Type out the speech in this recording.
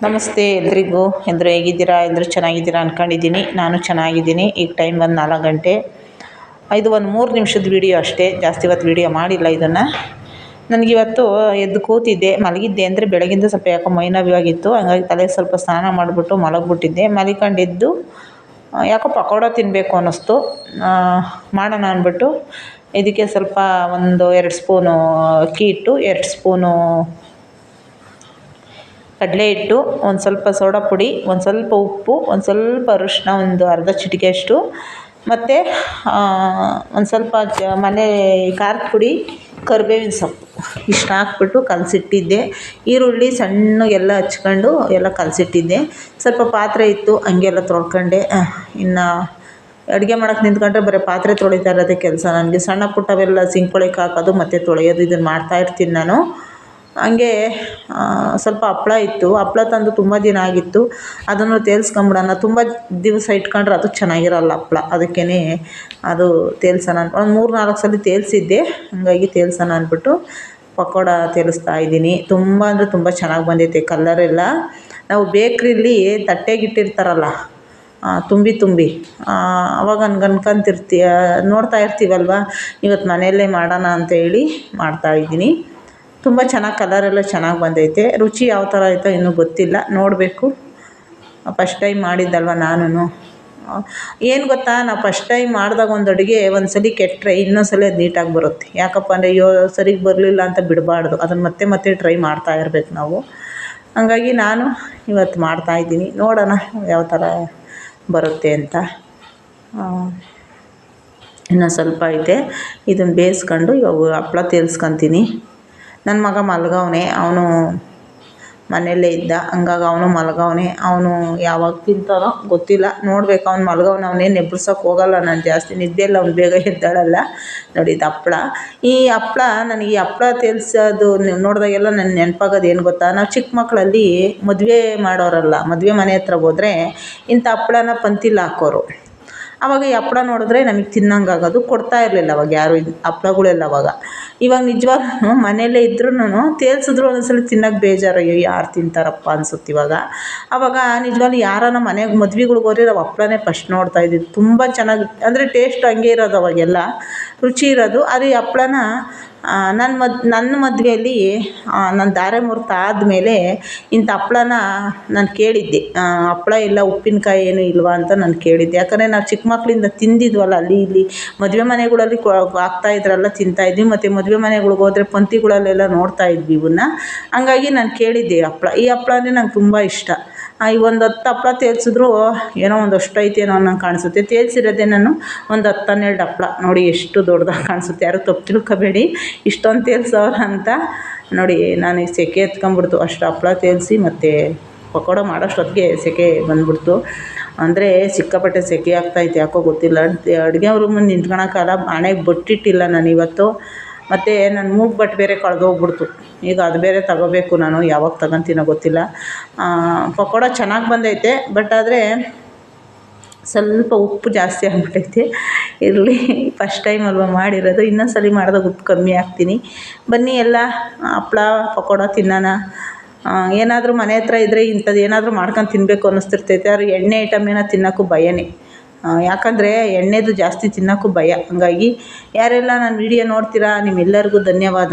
ನಮಸ್ತೆ ಎಲ್ರಿಗೂ. ಎಲ್ಲರೂ ಹೇಗಿದ್ದೀರಾ? ಎಲ್ಲರೂ ಚೆನ್ನಾಗಿದ್ದೀರಾ ಅಂದ್ಕೊಂಡಿದ್ದೀನಿ. ನಾನು ಚೆನ್ನಾಗಿದ್ದೀನಿ. ಈಗ ಟೈಮ್ ಬಂದು 4 ಗಂಟೆ. ಇದು ಒಂದು 3 ನಿಮಿಷದ ವೀಡಿಯೋ ಅಷ್ಟೇ, ಜಾಸ್ತಿ ಹೊತ್ತು ವೀಡಿಯೋ ಮಾಡಿಲ್ಲ ಇದನ್ನು. ನನಗಿವತ್ತು ಎದ್ದು ಕೂತಿದ್ದೆ, ಮಲಗಿದ್ದೆ ಅಂದರೆ ಬೆಳಗಿಂದ ಸ್ವಲ್ಪ ಯಾಕೋ ಮೈ ನೋವಾಗಿತ್ತು. ಹಂಗಾಗಿ ತಲೆಗೆ ಸ್ವಲ್ಪ ಸ್ನಾನ ಮಾಡಿಬಿಟ್ಟು ಮಲಗಿಬಿಟ್ಟಿದ್ದೆ. ಮಲಿಕೊಂಡಿದ್ದು ಯಾಕೋ ಪಕೋಡ ತಿನ್ನಬೇಕು ಅನ್ನಿಸ್ತು. ಮಾಡೋಣ ಅಂದ್ಬಿಟ್ಟು ಇದಕ್ಕೆ ಸ್ವಲ್ಪ 2 ಸ್ಪೂನು ಅಕ್ಕಿ ಹಿಟ್ಟು, 2 ಸ್ಪೂನು ಕಡಲೆ ಹಿಟ್ಟು, ಒಂದು ಸ್ವಲ್ಪ ಸೋಡಾ ಪುಡಿ, ಒಂದು ಸ್ವಲ್ಪ ಉಪ್ಪು, ಒಂದು ಸ್ವಲ್ಪ ಅರಿಶಿನ, ಒಂದು ಅರ್ಧ ಚಿಟಿಕೆಯಷ್ಟು, ಮತ್ತು ಒಂದು ಸ್ವಲ್ಪ ಮನೆ ಖಾರದ ಪುಡಿ, ಕರಿಬೇವಿನ ಸೊಪ್ಪು ಇಷ್ಟು ಹಾಕ್ಬಿಟ್ಟು ಕಲಸಿಟ್ಟಿದ್ದೆ. ಈರುಳ್ಳಿ ಸಣ್ಣಗೆಲ್ಲ ಹಚ್ಕೊಂಡು ಎಲ್ಲ ಕಲಸಿಟ್ಟಿದ್ದೆ. ಸ್ವಲ್ಪ ಪಾತ್ರೆ ಇತ್ತು, ಹಂಗೆಲ್ಲ ತೊಳ್ಕೊಂಡೆ. ಇನ್ನು ಅಡುಗೆ ಮಾಡೋಕ್ಕೆ ನಿಂತ್ಕೊಂಡ್ರೆ ಬರೀ ಪಾತ್ರೆ ತೊಳಿತಾ ಇರೋದೇ ಕೆಲಸ ನನಗೆ. ಸಣ್ಣ ಪುಟ್ಟವೆಲ್ಲ ಸಿಂಕ್ ಒಳಗೆ ಹಾಕೋದು ಮತ್ತು ತೊಳೆಯೋದು ಇದನ್ನು ಮಾಡ್ತಾಯಿರ್ತೀನಿ ನಾನು. ಹಂಗೆ ಸ್ವಲ್ಪ ಹಪ್ಳ ಇತ್ತು. ಹಪ್ಳ ತಂದು ತುಂಬ ದಿನ ಆಗಿತ್ತು. ಅದನ್ನು ತೇಲ್ಸ್ಕೊಂಬಿಡೋಣ, ತುಂಬ ದಿವಸ ಇಟ್ಕೊಂಡ್ರೆ ಅದು ಚೆನ್ನಾಗಿರಲ್ಲ ಹಪ್ಳ. ಅದಕ್ಕೇ ಅದು ತೇಲ್ಸೋಣ ಒಂದು 3-4 ಸಲ ತೇಲ್ಸಿದ್ದೆ. ಹಾಗಾಗಿ ತೇಲ್ಸೋಣ ಅಂದ್ಬಿಟ್ಟು ಪಕೋಡ ತೇಲಿಸ್ತಾ ಇದ್ದೀನಿ. ತುಂಬ ಅಂದರೆ ತುಂಬ ಚೆನ್ನಾಗಿ ಬಂದೈತೆ ಕಲ್ಲರೆಲ್ಲ. ನಾವು ಬೇಕ್ರಿಲಿ ತಟ್ಟೆಗಿಟ್ಟಿರ್ತಾರಲ್ಲ ತುಂಬಿ ಅವಾಗ ನೋಡ್ತಾ ಇರ್ತೀವಲ್ವ. ಇವತ್ತು ಮನೆಯಲ್ಲೇ ಮಾಡೋಣ ಅಂತೇಳಿ ಮಾಡ್ತಾಯಿದ್ದೀನಿ. ತುಂಬ ಚೆನ್ನಾಗಿ ಕಲರೆಲ್ಲ ಚೆನ್ನಾಗಿ ಬಂದೈತೆ. ರುಚಿ ಯಾವ ಥರ ಆಯಿತೋ ಇನ್ನೂ ಗೊತ್ತಿಲ್ಲ, ನೋಡಬೇಕು. ಫಸ್ಟ್ ಟೈಮ್ ಮಾಡಿದ್ದಲ್ವ ನಾನು. ಏನು ಗೊತ್ತಾ, ನಾವು ಫಸ್ಟ್ ಟೈಮ್ ಮಾಡಿದಾಗ ಒಂದು ಅಡುಗೆ ಒಂದು ಸಲ ಕೆಟ್ಟರೆ ಇನ್ನೊಂದು ಸಲ ಅದು ನೀಟಾಗಿ ಬರುತ್ತೆ. ಯಾಕಪ್ಪ ಅಂದರೆ ಸರಿಗೆ ಬರಲಿಲ್ಲ ಅಂತ ಬಿಡಬಾರ್ದು, ಅದನ್ನು ಮತ್ತೆ ಮತ್ತೆ ಟ್ರೈ ಮಾಡ್ತಾ ಇರಬೇಕು ನಾವು. ಹಾಗಾಗಿ ನಾನು ಇವತ್ತು ಮಾಡ್ತಾಯಿದ್ದೀನಿ, ನೋಡೋಣ ಯಾವ ಥರ ಬರುತ್ತೆ ಅಂತ. ಇನ್ನೂ ಸ್ವಲ್ಪ ಐತೆ, ಇದನ್ನು ಬೇಯಿಸ್ಕೊಂಡು ಇವಾಗ ಹಪ್ಳ ತೇಲ್ಸ್ಕೊತೀನಿ. ನನ್ನ ಮಗ ಮಲ್ಗವನೆ, ಅವನು ಮನೆಯಲ್ಲೇ ಇದ್ದ. ಹಂಗಾಗಿ ಅವನು ಮಲ್ಗವನೆ. ಅವನು ಯಾವಾಗ ತಿಂತಾನೋ ಗೊತ್ತಿಲ್ಲ, ನೋಡ್ಬೇಕು. ಅವ್ನು ಮಲ್ಗವನೆ, ಅವನೇನು ಎಬ್ಬಿಸೋಕೆ ಹೋಗಲ್ಲ ನಾನು ಜಾಸ್ತಿ. ನಿದ್ದೆಲ್ಲ ಅವ್ನು ಬೇಗ ಎದ್ದಾಳಲ್ಲ. ನೋಡಿ ಇದು ಹಪ್ಳ. ಈ ಹಪ್ಳ ನನಗೆ ಈ ಹಪ್ಳ ತೇಲ್ಸೋದು ನೋಡಿದಾಗೆಲ್ಲ ನನ್ನ ನೆನಪಾಗೋದು ಏನು ಗೊತ್ತಾ, ನಾವು ಚಿಕ್ಕ ಮಕ್ಕಳಲ್ಲಿ ಮದುವೆ ಮಾಡೋರಲ್ಲ, ಮದುವೆ ಮನೆ ಹತ್ರ ಹೋದರೆ ಇಂಥ ಹಪ್ಳನ ಪಂತಿಲಿ ಹಾಕೋರು. ಆವಾಗ ಈ ಹಪ್ಳ ನೋಡಿದ್ರೆ ನಮಗೆ ತಿನ್ನಂಗಾಗೋದು. ಕೊಡ್ತಾ ಇರಲಿಲ್ಲ ಅವಾಗ ಯಾರು ಹಪ್ಳಗಳೆಲ್ಲ ಅವಾಗ. ಇವಾಗ ನಿಜವಾಗ್ಲೂ ಮನೆಯಲ್ಲೇ ಇದ್ರೂ ತೇಲ್ಸಿದ್ರು ಒಂದೊಂದ್ಸಲ ತಿನ್ನೋಕೆ ಬೇಜಾರು. ಅಯ್ಯೋ ಯಾರು ತಿಂತಾರಪ್ಪ ಅನ್ಸುತ್ತೆ ಇವಾಗ. ಆವಾಗ ನಿಜವಾಗ್ಲೂ ಯಾರಾನ ಮನೆಗೆ ಮದ್ವೆಗಳ್ಗೆ ಹೋದ್ರೆ ನಾವು ಹಪ್ಳನೇ ಫಸ್ಟ್ ನೋಡ್ತಾ ಇದ್ದಿದ್ದು. ತುಂಬ ಚೆನ್ನಾಗಿ ಅಂದರೆ ಟೇಸ್ಟ್ ಹಂಗೆ ಇರೋದು ಅವಾಗೆಲ್ಲ, ರುಚಿ ಇರೋದು. ಆದರೆ ಈ ಹಪ್ಳನ ನನ್ನ ಮದುವೆಯಲ್ಲಿ ನಾನು ಧಾರೆ ಮುಹೂರ್ತ ಆದಮೇಲೆ ಇಂಥ ಹಪ್ಳನ ನಾನು ಕೇಳಿದ್ದೆ. ಹಪ್ಳ ಇಲ್ಲ, ಉಪ್ಪಿನಕಾಯಿ ಏನು ಇಲ್ವಾ ಅಂತ ನಾನು ಕೇಳಿದ್ದೆ. ಯಾಕಂದರೆ ನಾವು ಚಿಕ್ಕ ಮಕ್ಕಳಿಂದ ತಿಂದಿದ್ವಲ್ಲ, ಅಲ್ಲಿ ಇಲ್ಲಿ ಮದುವೆ ಮನೆಗಳಲ್ಲಿ ಹಾಕ್ತಾಯಿದ್ರಲ್ಲ, ತಿಂತಾಯಿದ್ವಿ. ಮತ್ತು ಮದುವೆ ಮನೆಗಳಿಗೆ ಹೋದರೆ ಪಂಕ್ತಿಗಳಲ್ಲೆಲ್ಲ ನೋಡ್ತಾ ಇದ್ವಿ ಇವನ್ನ. ಹಂಗಾಗಿ ನಾನು ಕೇಳಿದ್ದೆ ಈ ಹಪ್ಳ ಅಂದರೆ ನಂಗೆ ತುಂಬ ಇಷ್ಟ. ಈ ಒಂದು 10 ಹಪ್ಳ ತೇಲ್ಸಿದ್ರು ಏನೋ ಒಂದಷ್ಟು ಐತೇನೋ ಅನ್ನೋಂಗೆ ಕಾಣಿಸುತ್ತೆ. ತೇಲ್ಸಿರೋದೇ ನಾನು ಒಂದು 10-12 ಹಪ್ಳ. ನೋಡಿ ಎಷ್ಟು ದೊಡ್ಡದಾಗಿ ಕಾಣಿಸುತ್ತೆ, ಯಾರು ತಪ್ಪು ತಿಳ್ಕೊಬೇಡಿ ಇಷ್ಟೊಂದು ತೇಲ್ಸವ್ರ ಅಂತ. ನೋಡಿ ನಾನು ಈಗ ಸೆಕೆ ಎತ್ಕೊಂಬಿಡ್ತು, ಅಷ್ಟು ಹಪ್ಳ ತೇಲ್ಸಿ ಮತ್ತು ಪಕೋಡ ಮಾಡೋಷ್ಟೊತ್ತಿಗೆ ಸೆಕೆ ಬಂದ್ಬಿಡ್ತು. ಅಂದರೆ ಸಿಕ್ಕಾಪಟ್ಟೆ ಸೆಕೆ ಆಗ್ತಾಯಿತ್ತು, ಯಾಕೋ ಗೊತ್ತಿಲ್ಲ. ಅಡುಗೆ ರೂಮಲ್ಲಿ ನಿಂತ್ಕೊಳಕ್ಕಾಗಲ್ಲ. ಹಣೆಗೆ ಬೊಟ್ಟಿಟ್ಟಿಲ್ಲ ನಾನು ಇವತ್ತು. ಮತ್ತು ನನ್ನ ಮೂಗು ಬಟ್ಟು ಬೇರೆ ಕಳೆದೋಗ್ಬಿಡ್ತು. ಈಗ ಅದು ಬೇರೆ ತಗೋಬೇಕು ನಾನು, ಯಾವಾಗ ತಗೊತೀನೋ ಗೊತ್ತಿಲ್ಲ. ಪಕೋಡ ಚೆನ್ನಾಗಿ ಬಂದೈತೆ, ಬಟ್ ಆದರೆ ಸ್ವಲ್ಪ ಉಪ್ಪು ಜಾಸ್ತಿ ಆಗಿಬಿಟ್ಟೈತೆ. ಇರಲಿ, ಫಸ್ಟ್ ಟೈಮ್ ಅಲ್ವ ಮಾಡಿರೋದು, ಇನ್ನೊಂದು ಸಲ ಮಾಡಿದಾಗ ಉಪ್ಪು ಕಮ್ಮಿ ಹಾಕ್ತೀನಿ. ಬನ್ನಿ ಎಲ್ಲ ಹಪ್ಳ ಪಕೋಡ ತಿನ್ನೋಣ. ಏನಾದರೂ ಮನೆ ಹತ್ರ ಇದ್ದರೆ ಇಂಥದ್ದು ಏನಾದರೂ ಮಾಡ್ಕೊಂಡು ತಿನ್ನಬೇಕು ಅನ್ನಿಸ್ತಿರ್ತೈತೆ. ಆದರೆ ಎಣ್ಣೆ ಐಟಮ್ ಏನೋ ತಿನ್ನೋಕ್ಕೂ ಭಯನೇ. ಯಾಕಂದರೆ ಎಣ್ಣೆದು ಜಾಸ್ತಿ ತಿನ್ನೋಕ್ಕೂ ಭಯ. ಹಾಗಾಗಿ ಯಾರೆಲ್ಲ ನನ್ನ ವೀಡಿಯೋ ನೋಡ್ತೀರಾ ನಿಮ್ಮೆಲ್ಲರಿಗೂ ಧನ್ಯವಾದ.